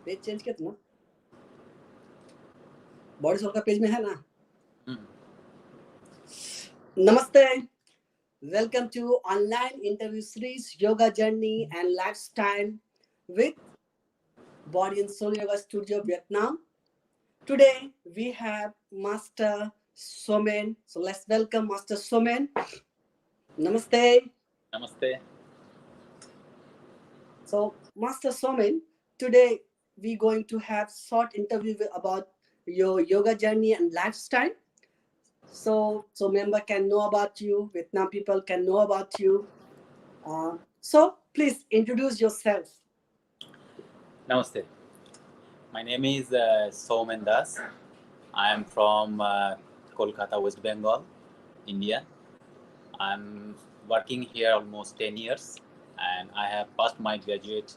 Page change किया था ना, बॉडी सोल का पेज में है ना। नमस्ते, welcome to online interview series Yoga Journey and Lifestyle with Body and Soul Yoga Studio Vietnam. Today we have Master Soumen. So let's welcome Master Soumen. Namaste. Namaste. So Master Soumen, today we're going to have short interview about your yoga journey and lifestyle. So member can know about you, Vietnam people can know about you. So please introduce yourself. Namaste. My name is Soumen Das. I am from Kolkata, West Bengal, India. I'm working here almost 10 years and I have passed my graduate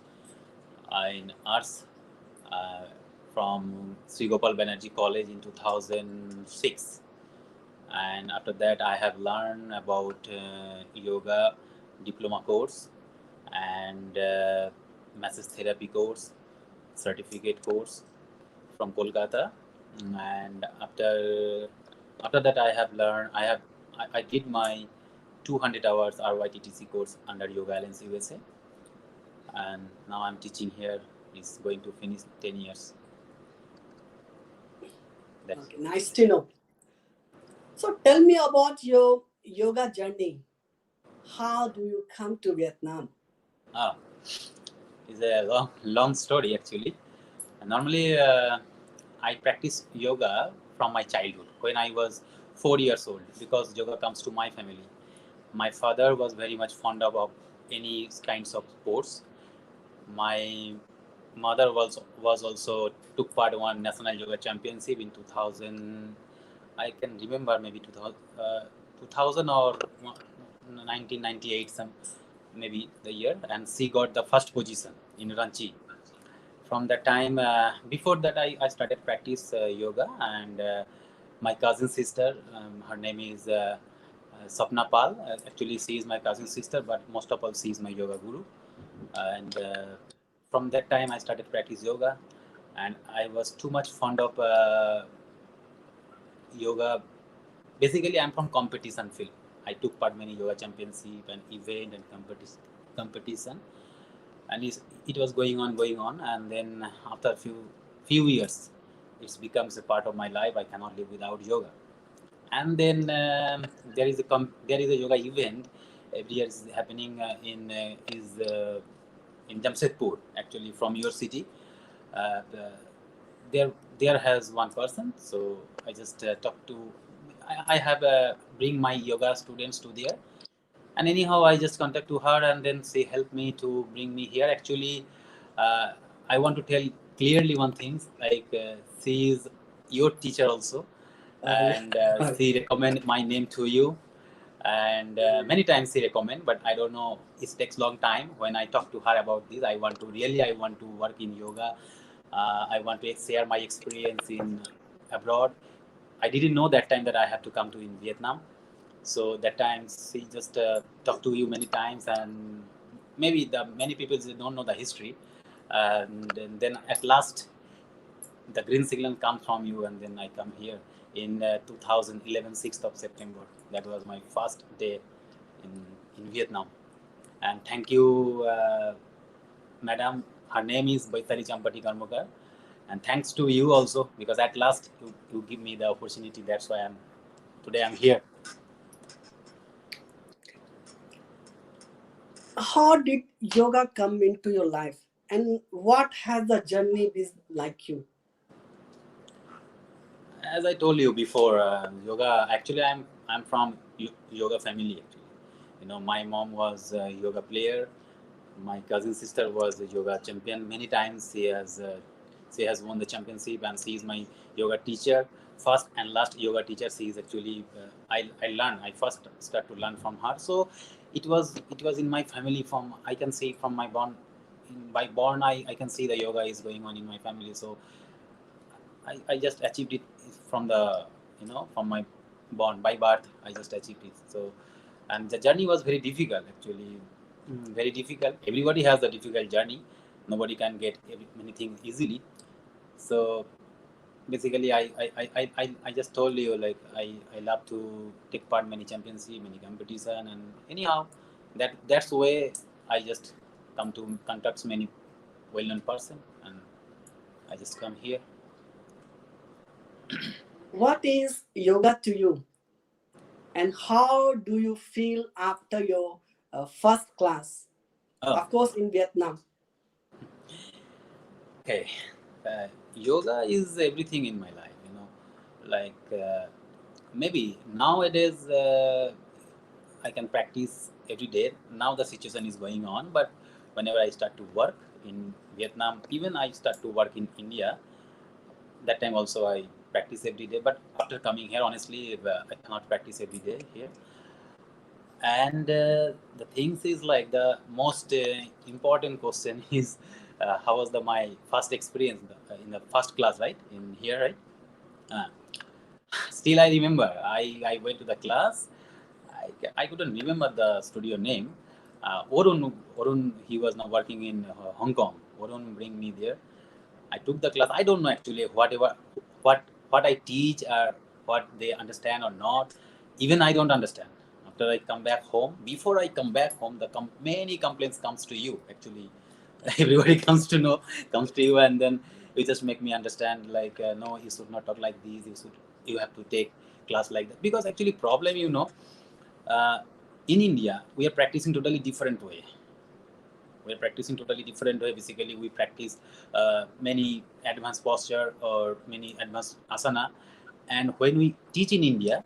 in arts from Sri Gopal Banerjee College in 2006. And after that, I have learned about yoga diploma course and massage therapy course, certificate course from Kolkata. And after that, I have learned. I did my 200 hours RYTTC course under Yoga Alliance USA, and now I'm teaching here. It's going to finish 10 years. Okay, nice to know. So tell me about your yoga journey. How do you come to Vietnam? It's a long story actually. Normally, I practice yoga from my childhood when I was 4 years old because yoga comes to my family. My father was very much fond of any kinds of sports. My mother was also took part in one national yoga championship in 2000. I can remember maybe 2000 or 1998, some maybe the year, and she got the first position in Ranchi. From that time, before that, I started practice yoga, and my cousin sister, her name is Sapna Pal. Actually, she is my cousin sister, but most of all, she is my yoga guru. And from that time, I started practice yoga, and I was too much fond of yoga. Basically, I'm from competition field. I took part many yoga championship and event and competition, and it was going on, and then after a few years, it becomes a part of my life. I cannot live without yoga. And then there is a yoga event every year is happening in Jamshedpur, actually from your city. There has one person, so I just talked to. I have bring my yoga students to there, and anyhow I just contact to her, and then she helped me to bring me here. Actually, I want to tell clearly one thing, like she is your teacher also, and she recommend my name to you, and many times she recommend, but I don't know, it takes long time. When I talk to her about this, I want to work in yoga. I want to share my experience in abroad. I didn't know that time that I have to come to in Vietnam. So that time she just talked to you many times, and maybe the many people don't know the history. And then at last, the green signal comes from you, and then I come here in 2011, 6th of September. That was my first day in Vietnam. And thank you, madam. Her name is Baitali Champati Karmakar. And thanks to you also, because at last you give me the opportunity. That's why today I'm here. How did yoga come into your life, and what has the journey been like you? As I told you before, yoga. Actually, I'm from yoga family. Actually, my mom was a yoga player. My cousin sister was a yoga champion. Many times she has won the championship, and she is my yoga teacher. First and last yoga teacher. She is actually I learned. I first start to learn from her. So it was in my family. From I can see from my born. By born, I can see the yoga is going on in my family. So I just achieved it from from my born by birth. I just achieved it. So, and the journey was very difficult actually, very difficult. Everybody has a difficult journey, Nobody can get anything easily. So basically, I just told you, like, I love to take part many championship, many competition, and anyhow, that's way I just come to contact many well-known person, and I just come here. What is yoga to you, and how do you feel after your first class? Oh, Of course, in Vietnam. okay. Yoga is everything in my life, like maybe nowadays I can practice every day. Now the situation is going on, but whenever I start to work in Vietnam, even I start to work in India, that time also I practice every day. But after coming here, honestly, I cannot practice every day here. And the things is like the most important question is how was my first experience in the first class, right? In here, right? Uh, Still, I remember I went to the class. I couldn't remember the studio name. Orun, he was now working in Hong Kong. Orun bring me there. I took the class. I don't know actually what what I teach or what they understand or not. Even I don't understand. After I come back home, before I come back home, many complaints comes to you. Actually, everybody comes to you, and then you just make me understand. Like, no, you should not talk like this. You have to take class like that, because actually problem, uh, in India we are practicing totally different way. We're practicing totally different way. Basically, we practice many advanced posture or many advanced asana. And when we teach in India,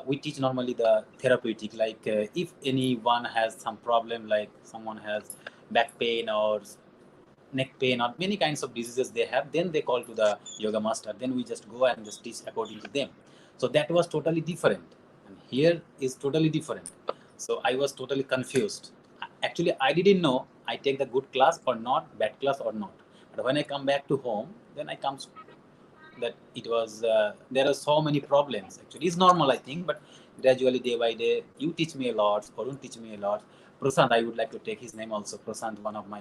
we teach normally the therapeutic. Like if anyone has some problem, like someone has back pain or neck pain or many kinds of diseases they have, then they call to the yoga master. Then we just go and just teach according to them. So that was totally different, and here is totally different. So I was totally confused. Actually, I didn't know I take the good class or not, bad class or not. But when I come back to home, then I come that it was there are so many problems. Actually, it's normal, I think, but gradually, day by day, you teach me a lot. Arun teach me a lot. Prasant, I would like to take his name also. Prasant, one of my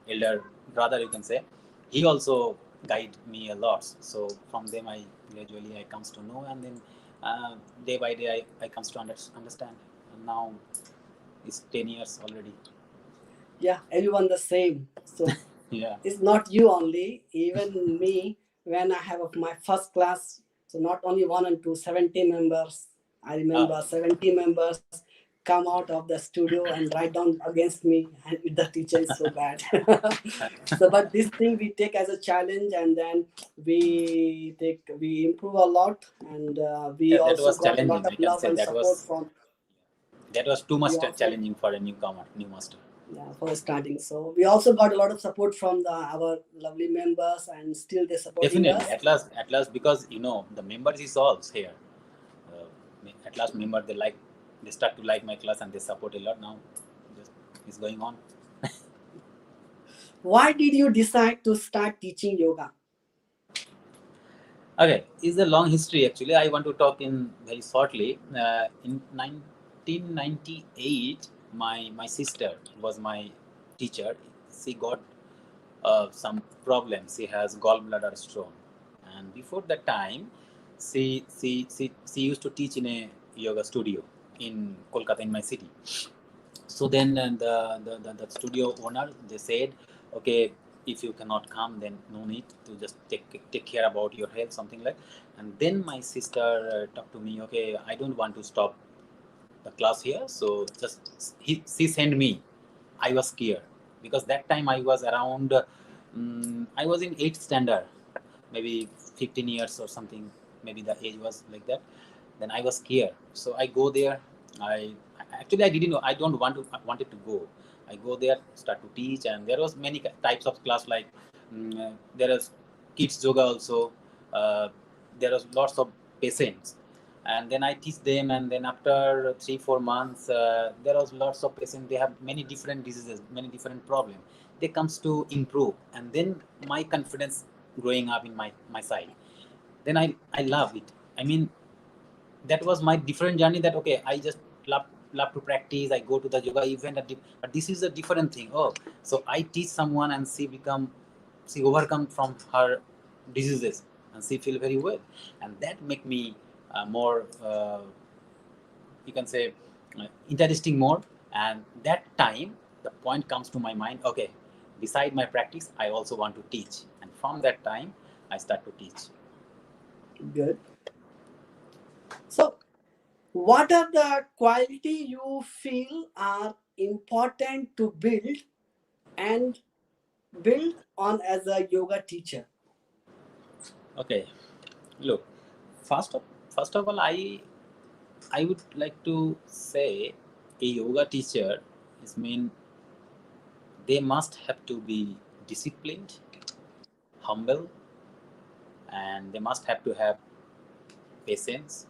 elder brother, you can say. He also guide me a lot. So from them, I gradually I comes to know, and then day by day, I comes to understand. And now it's 10 years already. Yeah, everyone the same. So Yeah. it's not you only, even me, when I have of my first class. So not only one and two, 70 members. I Uh, remember 70 members come out of the studio and write down against me, and the teacher is so bad. So, but this thing we take as a challenge, and then we improve a lot, and we yeah, that also was got a lot challenging. of I can love say and that support was from. too much We also, challenging for a newcomer, new master. yeah, for starting. So we also got a lot of support from our lovely members, and still they're supporting Definitely, us. at last, because the members is also here. At last, member they start to like my class and they support a lot now. Just is going on. Why did you decide to start teaching yoga? Okay, it's a long history actually. I want to talk in very shortly. In 1998, my sister was my teacher. She got some problems. She has gallbladder stone, and before that time, she used to teach in a yoga studio in Kolkata, in my city. So then the studio owner, they said, okay, if you cannot come, then no need to, just take care about your health, something like. And then my sister talked to me, okay, I don't want to stop the class here, so just she sent me. I was scared because that time I was around I was in 8th standard, maybe 15 years or something, maybe the age was like that. Then I was scared, so I go there. I Actually, I didn't know, I don't want to, I wanted to go. I go there, start to teach, and there was many types of class, like there is kids yoga also. There was lots of patients, and then I teach them, and then after 3 4 months, there was lots of patients. They have many different diseases, many different problems. They comes to improve, and then my confidence growing up in my side. Then I love it. I mean, that was my different journey. That okay, I just love love to practice. I go to the yoga event, but this is a different thing. Oh, so I teach someone and she overcome from her diseases and she feel very well, and that make me more. You can say interesting more, and that time the point comes to my mind, okay, beside my practice I also want to teach, and from that time I start to teach. Good. So, what are the quality you feel are important to and build on as a yoga teacher? Okay, look, first of first of all, I would like to say a yoga teacher is mean they must have to be disciplined, humble, and they must have to have patience.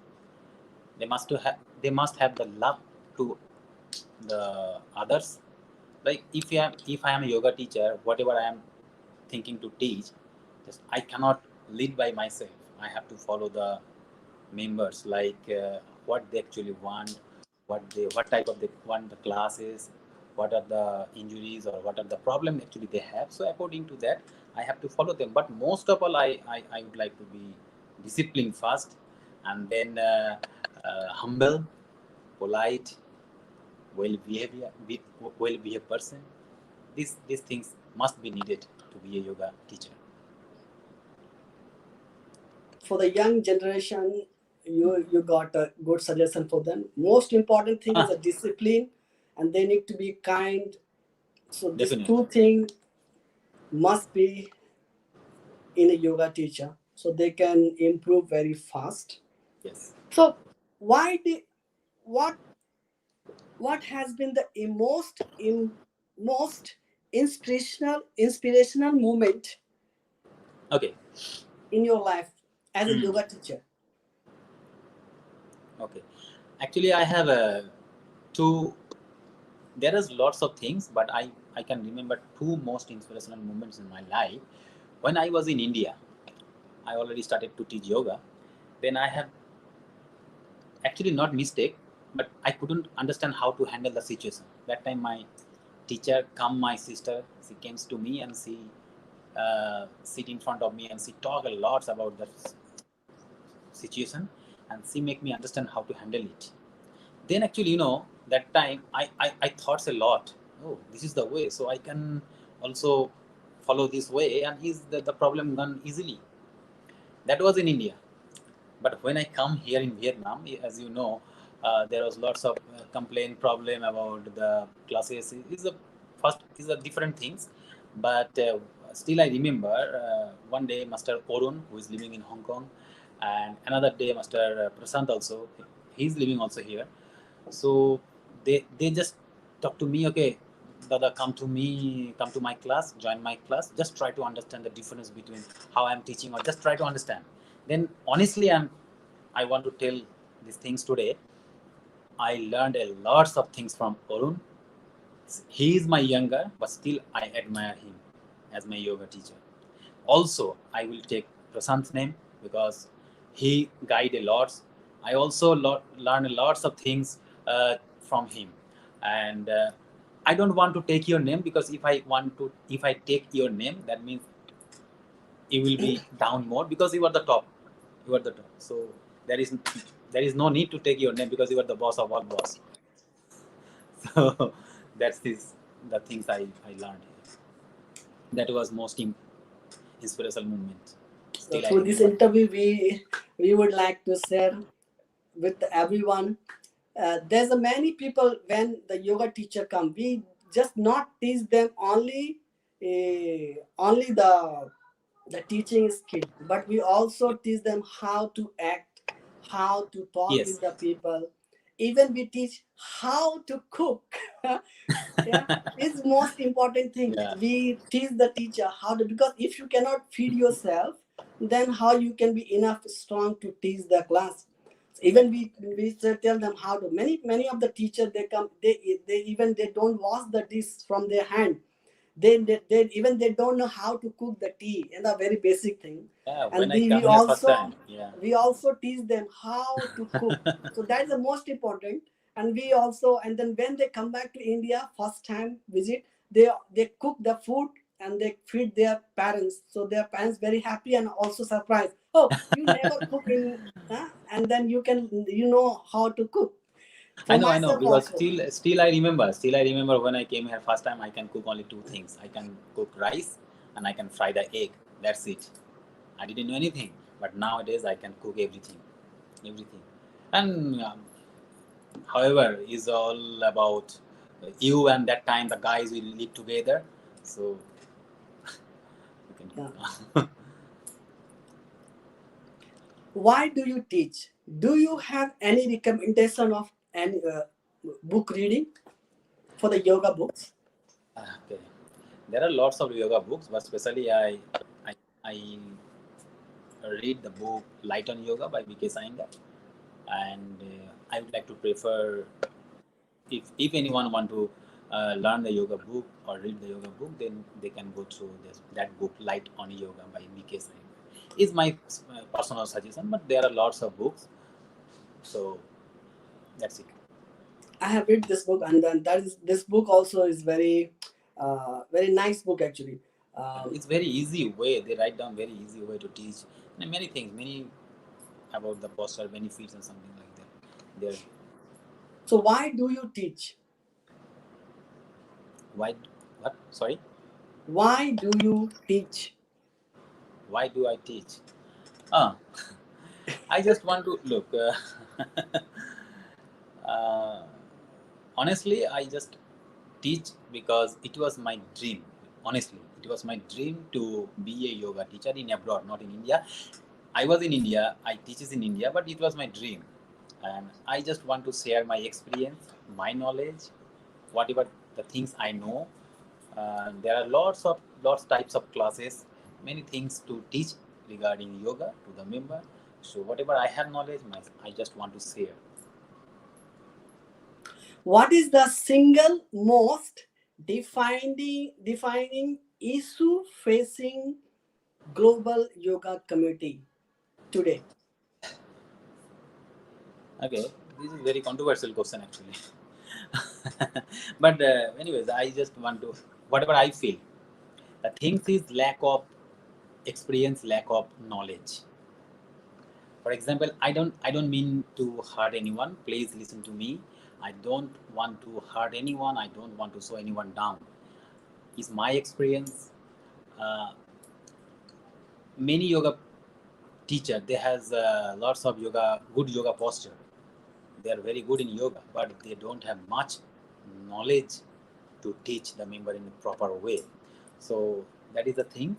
They must have the love to the others. Like if I am a yoga teacher, whatever I am thinking to teach, just I cannot lead by myself. I have to follow the members, like what they actually want, what type of they want the classes, what are the injuries or what are the problem actually they have. So according to that I have to follow them, but most of all I would like to be disciplined first, and then humble, polite, well behaved person. These things must be needed to be a yoga teacher. For the young generation, you got a good suggestion for them. Most important thing is a discipline, and they need to be kind. So these Definitely. two things must be in a yoga teacher, so they can improve very fast. Yes. So why did what what has been the most inspirational moment Okay. in your life as a yoga teacher? Okay. Actually, I have two. There is lots of things, but I can remember two most inspirational moments in my life. When I was in India, I already started to teach yoga. Then I have actually not mistake, but I couldn't understand how to handle the situation. That time my teacher come, my sister, she came to me and she sit in front of me and she talk a lot about the situation, and she make me understand how to handle it. Then actually, that time I thought a lot. Oh, this is the way, so I can also follow this way, and is the problem gone easily. That was in India. But when I come here in Vietnam, as you know, there was lots of complaint problem about the classes. Is a first is a different things, but still I remember one day Master Orun, who is living in Hong Kong, and another day Master Prasant also, he's living also here. So they just talk to me, okay, Dada, come to my class, join my class, just try to understand the difference between how I'm teaching, or just try to understand. Then honestly, I want to tell these things today. I learned a lots of things from Arun. He is my younger, but still I admire him as my yoga teacher. Also, I will take Prasant's name because he guide a lot. I also learn lots of things from him, and I don't want to take your name, because if I take your name, that means you will be down more, because you are the top. You are the top. So there is there is no need to take your name, because you are the boss of all boss. So that's the things I learned here. That was most inspirational moment. So Still I through this remember. interview, we would like to share with everyone. There's a many people when the yoga teacher come, we just not teach them only the teaching skill, but we also teach them how to act, how to talk Yes. with the people. Even we teach how to cook. Yeah, it's most important thing. Yeah. We teach the teacher how to, because if you cannot feed yourself, then how you can be enough strong to teach the class? Even we tell them how to. Many of the teachers, they come, they even they don't wash the dish from their hand. They even they don't know how to cook the tea, and a very basic thing. Yeah. When And I we come here first time. also Yeah. we also teach them how to cook. So that is the most important. And we also, and then when they come back to India first time visit, they cook the food and they feed their parents, so their parents very happy and also surprised, oh, you never cook in, and then you can, you know how to cook. For I know, myself because also. still I remember when I came here first time. I can cook only two things. I can cook rice and I can fry the egg. That's it. I didn't know anything, but nowadays I can cook everything. And however, is all about you and that time the guys will live together, so you Yeah. can. Why do you teach? Do you have any recommendation of any book reading for the yoga books? Okay, there are lots of yoga books, but especially I read the book Light on Yoga by BK Sainga, and I would like to prefer, if anyone want to learn the yoga book or read the yoga book, then they can go through that book Light on Yoga by BK Sainga. Is my personal suggestion, but there are lots of books, so that's it. I have read this book, and then that is, this book also is very, very nice book actually. It's very easy way. They write down very easy way to teach, and many things, many about the posture benefits and something like that. There, So why do you teach? why? What? Sorry. Why do you teach? Why do I teach? Ah, I just want to look. Uh, honestly, I just teach because it was my dream. Honestly, it was my dream to be a yoga teacher in abroad, not in India. I was in India. I teaches in India, but it was my dream, and I just want to share my experience, my knowledge, whatever the things I know. There are lots types of classes, many things to teach regarding yoga to the member. So whatever I have knowledge, I just want to share. What is the single most defining issue facing global yoga community today? Okay, this is very controversial question actually. But anyways, I just want to, whatever I feel. The things is lack of experience, lack of knowledge. For example, I don't mean to hurt anyone. Please listen to me. I don't want to hurt anyone. I don't want to show anyone down. Is my experience. Uh, Many yoga teacher, they has lots of yoga, good yoga posture. They are very good in yoga, but they don't have much knowledge to teach the member in a proper way. So that is the thing.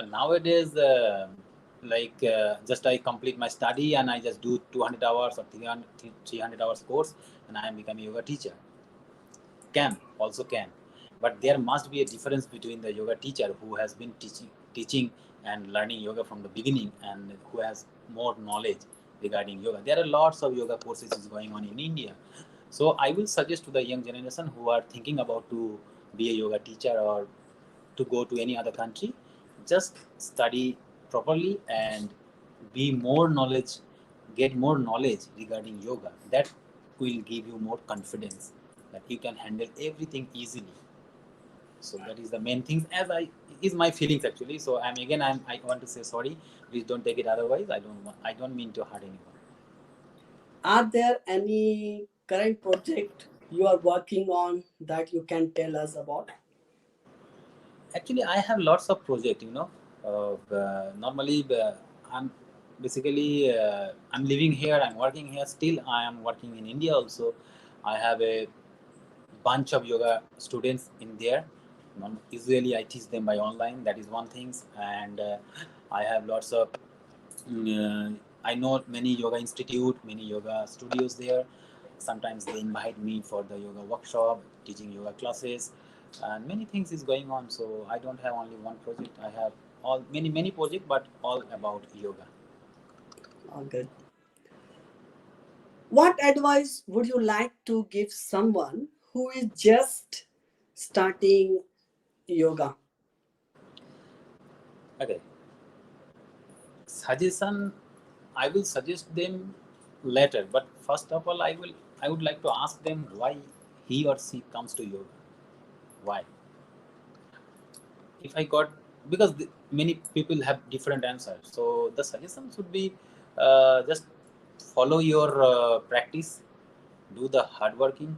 Nowadays, just I complete my study and I just do 200 hours or 300 hours course, and I am becoming a yoga teacher. Can, but there must be a difference between the yoga teacher who has been teaching and learning yoga from the beginning, and who has more knowledge regarding yoga. There are lots of yoga courses is going on in India. So I will suggest to the young generation who are thinking about to be a yoga teacher or to go to any other country, just study properly and be more knowledge, get more knowledge regarding yoga. That will give you more confidence that you can handle everything easily. So that is the main thing. As I is my feelings actually. So I want to say sorry. Please don't take it otherwise. I don't mean to hurt anyone. Are there any current project you are working on that you can tell us about? Actually, I have lots of project. Normally I'm basically I'm living here. I'm working here. Still, I am working in India also. I have a bunch of yoga students in there. Usually, I teach them by online. That is one thing, and I have lots of. I know many yoga institute, many yoga studios there. Sometimes they invite me for the yoga workshop, teaching yoga classes, and many things is going on. So I don't have only one project. I have all many projects, but all about yoga. Oh, good. What advice would you like to give someone who is just starting yoga? Okay, suggestion. I will suggest them later, but first of all, I will I would like to ask them why he or she comes to yoga. Why? If I got, because many people have different answers. So the suggestion should be just follow your practice, do the hard working,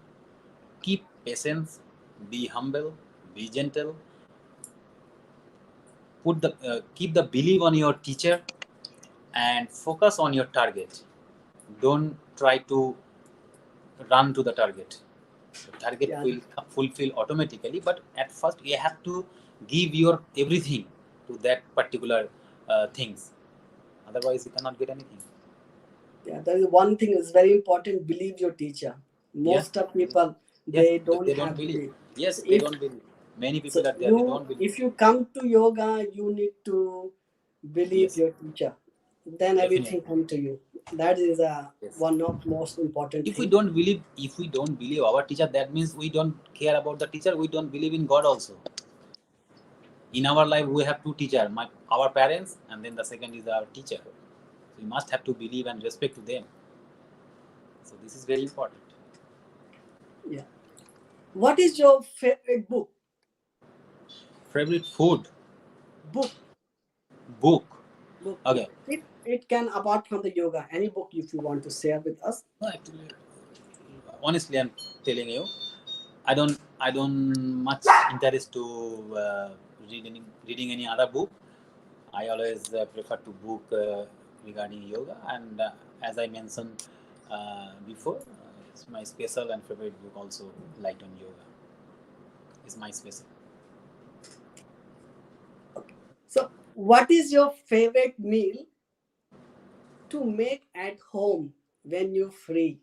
keep patience, be humble, be gentle, keep the belief on your teacher, and focus on your target. Don't try to run to the target. The target Yeah, will fulfill automatically, but at first you have to give your everything to that particular things. Otherwise, you cannot get anything. yeah. There is one thing is very important. Believe your teacher. Yes, Most of people yes, they don't they don't have believe. belief. Yes, So they if don't believe. Many so, people are there. They you don't believe. if you come to yoga, you need to believe Yes, your teacher. Then definitely. everything come to you. That is Yes. one of most important If we thing. don't believe, if we don't believe our teacher, that means we don't care about the teacher. We don't believe in God also. In our life, we have two teachers: our parents, and then the second is our teacher. So we must have to believe and respect to them. So this is very important. Yeah. What is your favorite book? Favorite food, Book, book. book. Okay. It can apart from the yoga, any book if you want to share with us. No, actually, honestly, I'm telling you, I don't much interest to reading any other book. I always prefer to book regarding yoga, and as I mentioned before, it's my special and favorite book also. Light on Yoga is my special. Okay. So, what is your favorite meal to make at home when you're free?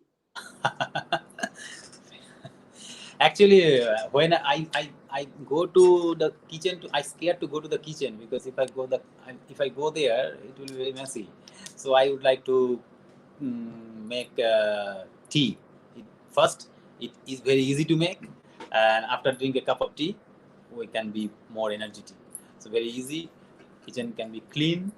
Actually, when I go to the kitchen, I scared to go to the kitchen because if I go there, it will be very messy. So I would like to make tea. First, it is very easy to make, and after drink a cup of tea, we can be more energetic. So very easy. Kitchen can be clean,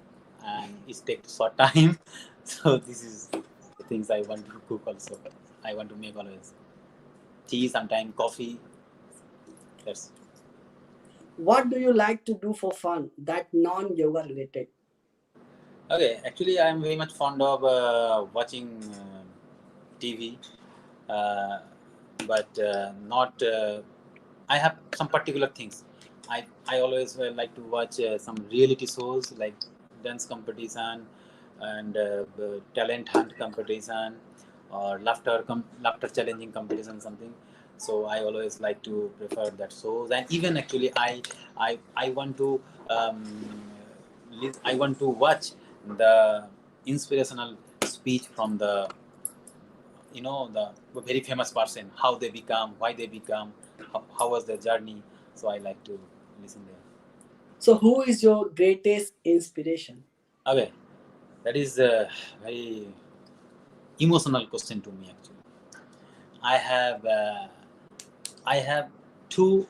and it takes short time. So this is the things I want to cook also. I want to make always tea, sometimes coffee. That's What do you like to do for fun that non-yoga related? okay. Actually, I'm very much fond of watching TV, uh, but not. I have some particular things. I always like to watch some reality shows like dance competition and talent hunt competition or laughter challenging competition something. So I always like to prefer that shows, and even actually I want to um, I want to watch the inspirational speech from the the very famous person, how they become, why they become, how was their journey. So I like to listen there. So, who is your greatest inspiration? Okay, that is a very emotional question to me actually. I have uh, I have two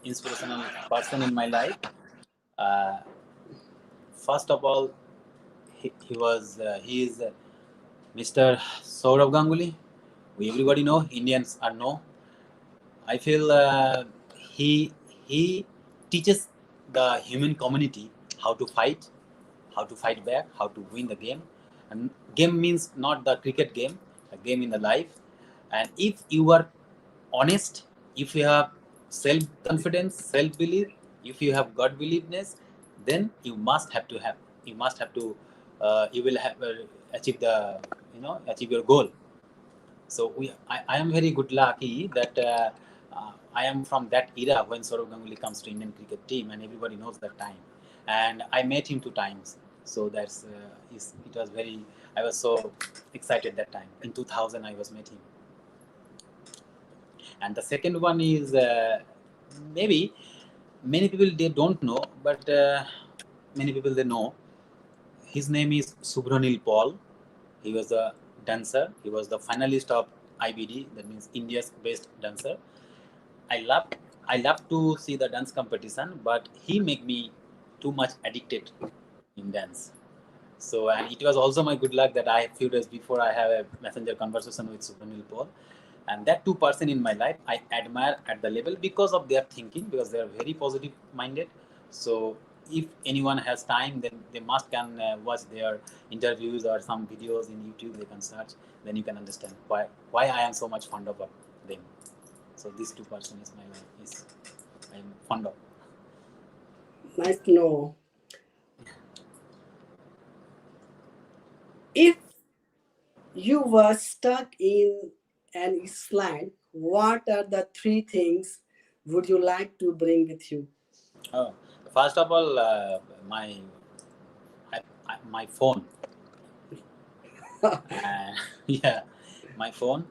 inspirational person in my life. Uh, First of all, he is Mr. Saurav Ganguly. We everybody know, Indians are know. I feel he teaches the human community how to fight back, how to win the game. And game means not the cricket game, a game in the life. And if you are honest, if you have self confidence, self belief, if you have God believeness, then you must have to you will have achieve the achieve your goal. So I am very good lucky that I am from that era when Saurav Ganguly comes to Indian cricket team, and everybody knows that time. And I met him two times, so it was very. I was so excited that time. In 2000, I was met him, and the second one is maybe many people they don't know, but many people they know. His name is Subhranil Paul. He was a dancer. He was the finalist of IBD, that means India's best dancer. I love I love to see the dance competition, but he make me too much addicted in dance. So, and it was also my good luck that I, few days before, I have a messenger conversation with Soumen Paul, and that two person in my life I admire at the level because of their thinking, because they are very positive minded. So, if anyone has time, then they must can watch their interviews or some videos in YouTube. They can search, then you can understand why I am so much fond of them. So, these two person is my life is I am fond of. Nice to know. If you were stuck in an island, what are the three things would you like to bring with you? Oh, first of all, my my phone. Yeah, my phone,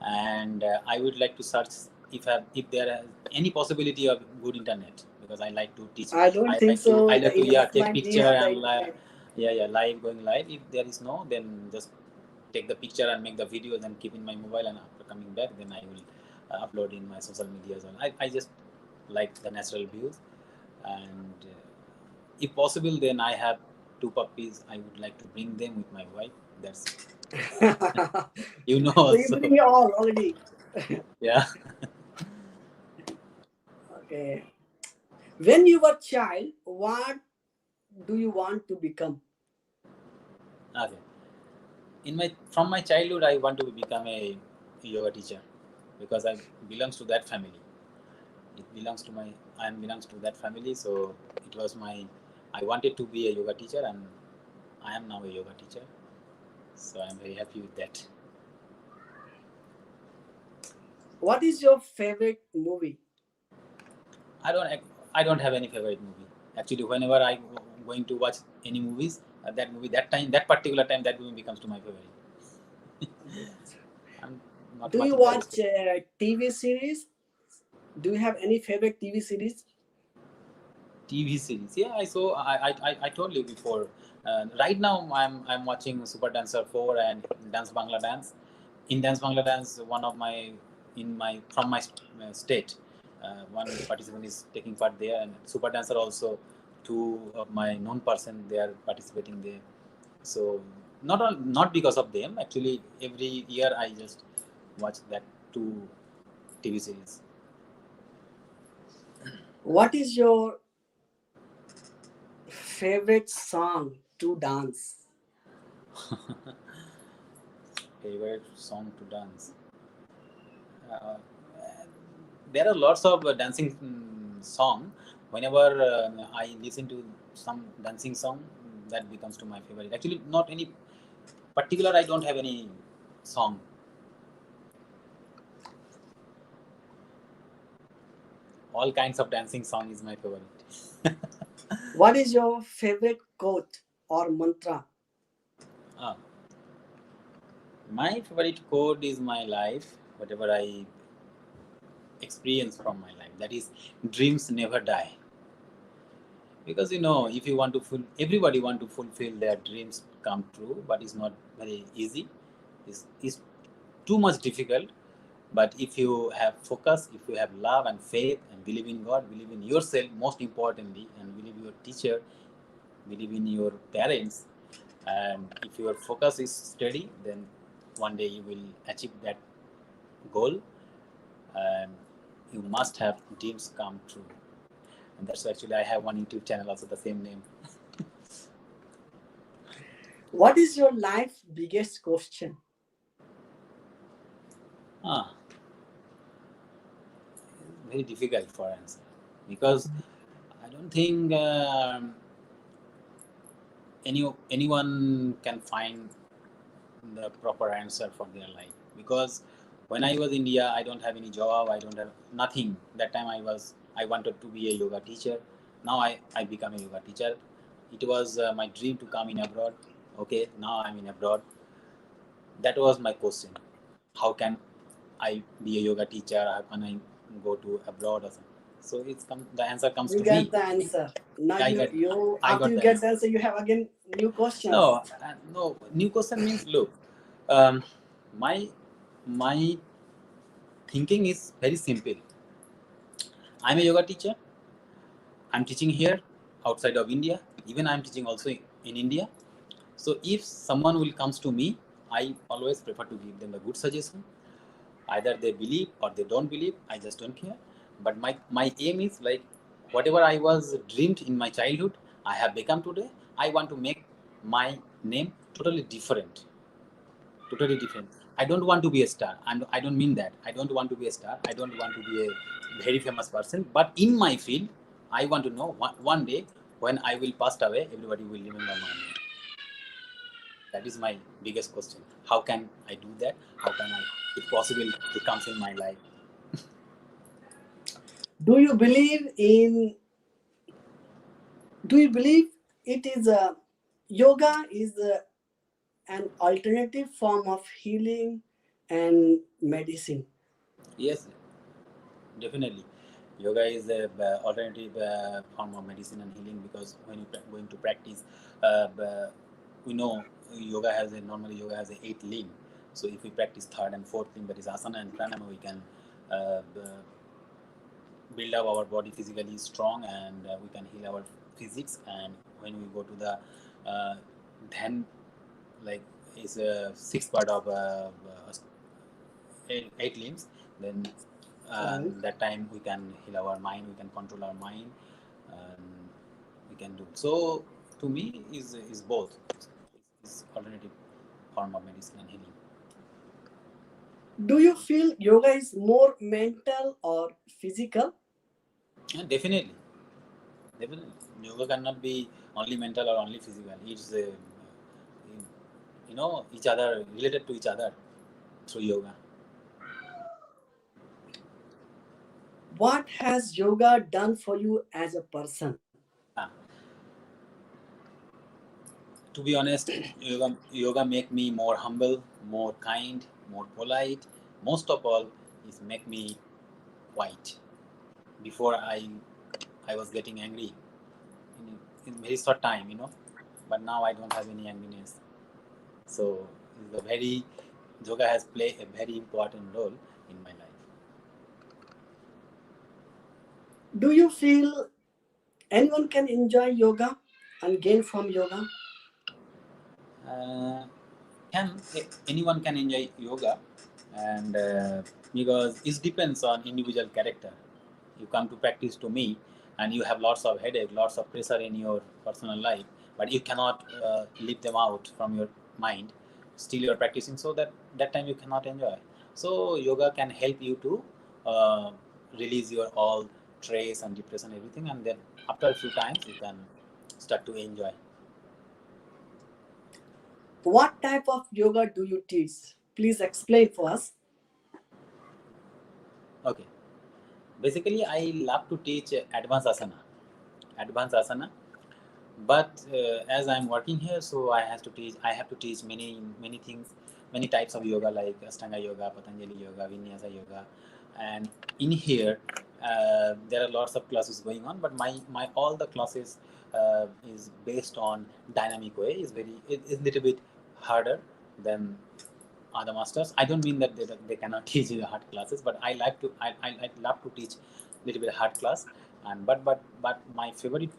and I would like to search if there is any possibility of good internet, because I like to teach. I don't think I so. like to In yeah take Iceland, we picture have the and internet. yeah live going live. If there is no, then just take the picture and make the video, then keep in my mobile, and after coming back, then I will upload in my social media. I just like the natural views, and if possible, then I have two puppies. I would like to bring them with my wife. That's you know So you also. bring me all already. Yeah. Okay. When you were child, what do you want to become? Okay. In my from my childhood, I want to become a yoga teacher because I belongs to that family. It belongs to my I belongs to that family. So it was my I wanted to be a yoga teacher, and I am now a yoga teacher. So I'm very happy with that. What is your favorite movie? I don't I don't have any favorite movie. Actually, whenever I going to watch any movies, that movie that particular time that movie becomes to my favorite. I'm not Do much you interested. watch TV series? Do you have any favorite TV series? TV series. Yeah, I saw. I told you before. Right now, I'm watching Super Dancer 4 and Dance Bangla Dance. In Dance Bangla Dance, one of my in my from my state, one participant is taking part there, and Super Dancer also. Two of my known person they are participating there. So not because of them. Actually, every year I just watch that two TV series. What is your favorite song to dance? Favorite song to dance. Uh, there are lots of dancing song. Whenever I listen to some dancing song, that becomes to my favorite. Actually, not any particular. I don't have any song. All kinds of dancing song is my favorite. What is your favorite quote or mantra? Ah, my favorite quote is my life. Whatever I experience from my life, that is, dreams never die. Because if you want to everybody want to fulfill their dreams come true, but it's not very easy. It's too much difficult. But if you have focus, if you have love and faith and believe in God, believe in yourself most importantly, and believe your teacher, believe in your parents, and if your focus is steady, then one day you will achieve that goal, and you must have dreams come true. And that's actually I have one YouTube channel also the same name. What is your life biggest question? Ah, very difficult for answer because I don't think anyone can find the proper answer for their life. Because when I was in India, I don't have any job, I don't have nothing. That time I wanted to be a yoga teacher. Now I become a yoga teacher. It was my dream to come in abroad. Okay, now I'm in abroad. That was my question. How can I be a yoga teacher? How can I go to abroad or something? So the answer comes You to get me. the answer. Now I you got you I after got you the get the answer. answer, you have again new questions. No. New question means look. Um, my my thinking is very simple. I'm a yoga teacher. I'm teaching here outside of India. Even I'm teaching also in India. So if someone will comes to me, I always prefer to give them a good suggestion. Either they believe or they don't believe, I just don't care. But my aim is like whatever I was dreamed in my childhood, I have become today. I want to make my name totally different. Totally different. I don't want to be a star. I don't mean that. I don't want to be a star. I don't want to be a very famous person. But in my field, I want to know one day when I will pass away, everybody will remember my name. That is my biggest question. How can I do that? How can I, if possible, it comes in my life? Do you believe in? Do you believe it is a yoga is an alternative form of healing and medicine? Yes, definitely. Yoga is a alternative form of medicine and healing, because when you going to practice, we know yoga has a 8 limb. So if we practice third and fourth limb, that is asana and pranayama, we can build up our body physically strong, and we can heal our physics. And when we go to the dhan, like is a sixth part of 8 limbs, then Right. that time we can heal our mind, we can control our mind, and we can do so. To me is both, is alternative form of medicine and healing. Do you feel yoga is more mental or physical? And definitely yoga cannot be only mental or only physical. It's each other, related to each other through yoga. What has yoga done for you as a person? Yeah, to be honest, yoga make me more humble, more kind, more polite. Most of all, is make me quiet. Before I was getting angry in very short time, but now I don't have any angriness. So it's a very yoga has played a very important role in my life. Do you feel anyone can enjoy yoga and gain from yoga? uh, can Anyone can enjoy yoga, and because it depends on individual character. You come to practice to me and you have lots of headache, lots of pressure in your personal life, but you cannot leave them out from your mind. Still you're practicing, so that time you cannot enjoy. So yoga can help you to uh, release your all stress and depression, everything, and then after a few times you can start to enjoy. What type of yoga do you teach? Please explain for us. Okay, basically I love to teach advanced asana. But as I'm working here, so I have to teach many things, many types of yoga, like Ashtanga yoga, Patanjali yoga, Vinyasa yoga. And in here there are lots of classes going on, but my all the classes is based on dynamic way. Is little bit harder than other masters. I don't mean that they cannot teach you hard classes, but I love to teach little bit hard class. And but my favorite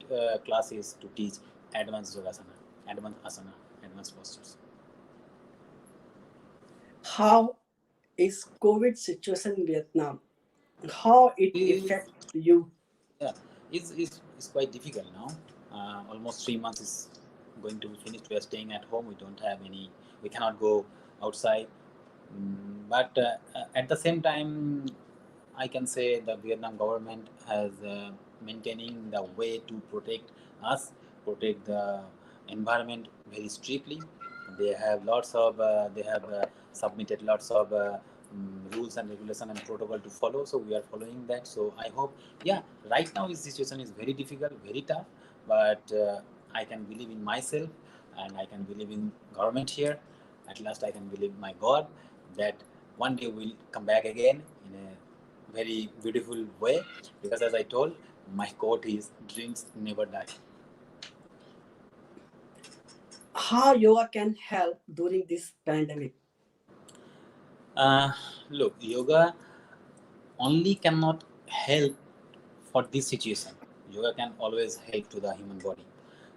class is to teach advanced yogasana, advanced asana, advanced postures. How is COVID situation in Vietnam? How it Is affect you? Yeah, it's quite difficult now. Almost 3 months is going to be finished. We are staying at home. We cannot go outside. But at the same time, I can say the Vietnam government has maintaining the way to protect us, protect the environment very strictly. They have submitted lots of rules and regulation and protocol to follow. So we are following that. So I hope, yeah, right now his situation is very difficult, very tough, but I can believe in myself, and I can believe in government here. At last, I can believe my God that one day we'll come back again in a very beautiful way. Because as I told, my quote is dreams never die. How yoga can help during this pandemic? Uh, Look, yoga only cannot help for this situation. Yoga can always help to the human body,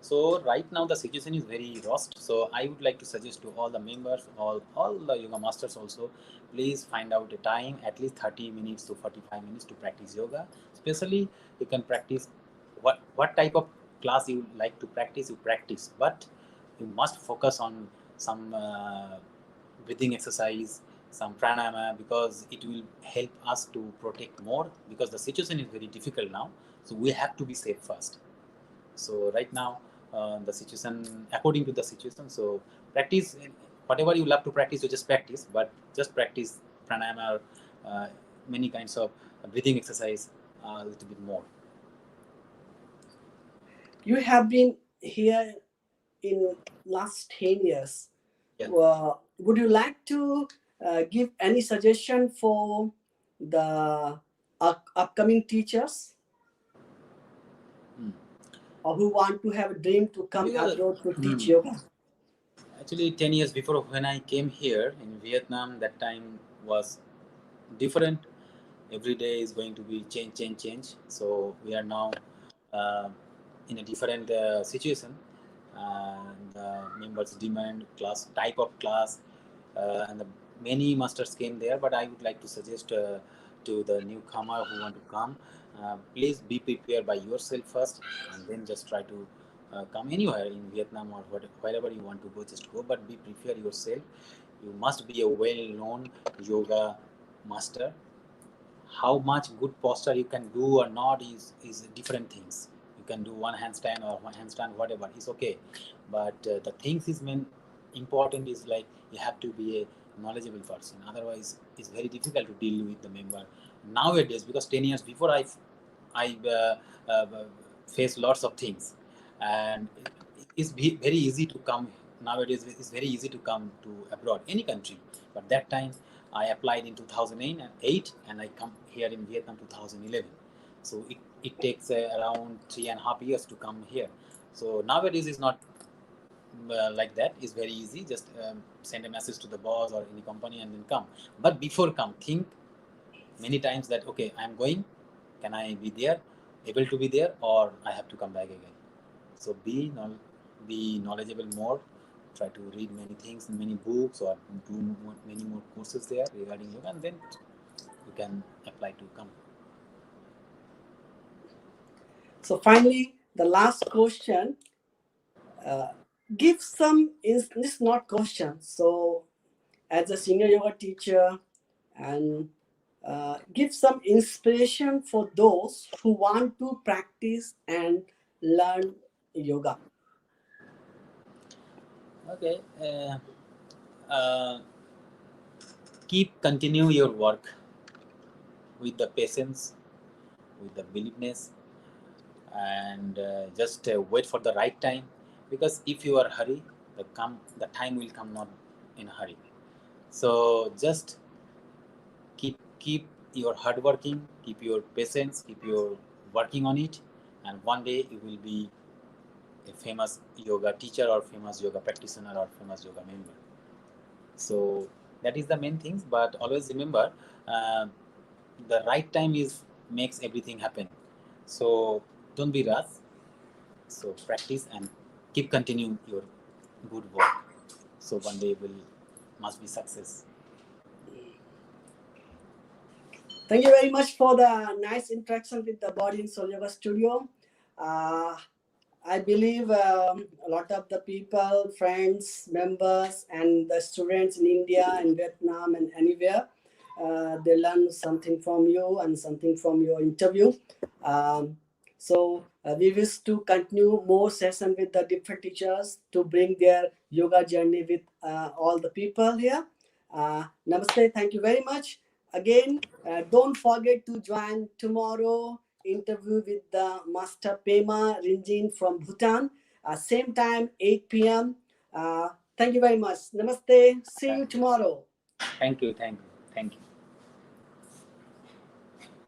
So right now the situation is very rushed. So I would like to suggest to all the members, all the yoga masters also, please find out a time, at least 30 minutes to 45 minutes to practice yoga. Especially you can practice what type of class you like to practice, you practice, but you must focus on some breathing exercise, some pranayama, because it will help us to protect more, because the situation is very difficult now. So we have to be safe first. So right now, the situation according to the situation. So practice whatever you love to practice. You just practice, but just practice pranayama or many kinds of breathing exercise a little bit more. You have been here in last 10 years. Yeah. Would you like to give any suggestion for the upcoming teachers, Hmm. or who want to have a dream to come Because abroad to teach yoga? actually 10 years before when I came here in Vietnam, that time was different. Every day is going to be change. So we are now uh, in a different situation. The members demand class type of class, and the many masters came there. But I would like to suggest to the newcomer who want to come, please be prepared by yourself first, and then just try to come anywhere in Vietnam or wherever you want to go. Just go, but be prepared yourself. You must be a well-known yoga master. How much good posture you can do or not is different things. You can do one handstand or one handstand, whatever is okay, but the things is main important is like you have to be a knowledgeable person. Otherwise it's very difficult to deal with the member nowadays, because 10 years before I face lots of things, and it's very easy to come nowadays. It's very easy to come to abroad, any country. But that time I applied in 2008 and I come here in Vietnam 2011. So it takes around 3.5 years to come here. So nowadays it's not like that. It's very easy. Just send a message to the boss or any company and then come. But before come, think many times that okay, I'm going. Can I be there, able to be there, or I have to come back again? So be knowledgeable more. Try to read many things, many books, or do many more courses there regarding yoga, and then you can apply to come. So finally, the last question. Uh, Give some. This not question. So as a senior yoga teacher, and give some inspiration for those who want to practice and learn yoga. Okay. Uh, continue your work with the patience, with the beliefness, and just wait for the right time. Because if you are hurry, the time will come not in a hurry. So just keep your hard working, keep your patience, keep your working on it, and one day you will be a famous yoga teacher or famous yoga practitioner or famous yoga member. So that is the main things. But always remember, uh, the right time is makes everything happen. So don't be rush. So practice and keep continuing your good work. So one day will must be success. Thank you very much for the nice interaction with the Body and Soul Yoga Studio. Uh, I believe a lot of the people, friends, members, and the students in India and Vietnam and anywhere, they learn something from you and something from your interview. So we wish to continue more session with the different teachers to bring their yoga journey with all the people here. Namaste. Thank you very much. Again, don't forget to join tomorrow interview with the Master Pema Rinjin from Bhutan. Same time, 8 p.m. Thank you very much. Namaste. See you tomorrow. Thank you.